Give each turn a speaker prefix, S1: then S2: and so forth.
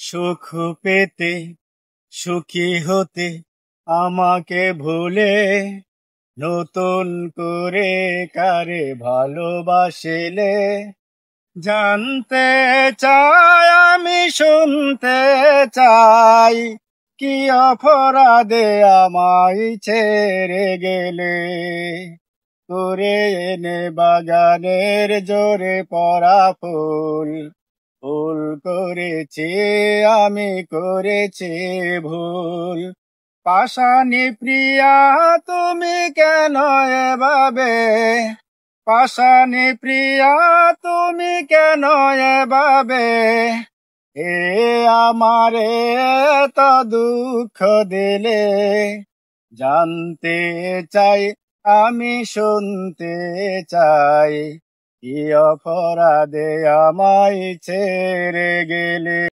S1: সুখ পেতে সুখী হতে আমাকে ভুলে নতুন করে কারে ভালোবাসিলে জানতে চাই আমি শুনতে চাই কি অপরাধে আমায় ছেড়ে গেলে করে এনে বাগানের জোরে পরা ফুল ভুল করেছি আমি করেছি ভুল পাশানি প্রিয়া তুমি কেন এভাবে পাশানি প্রিয়া তুমি কেন এভাবে এ আমারে এত দুঃখ দিলে জানতে চাই আমি শুনতে চাই কি অপরাধে আমায় ছেড়ে গেলে।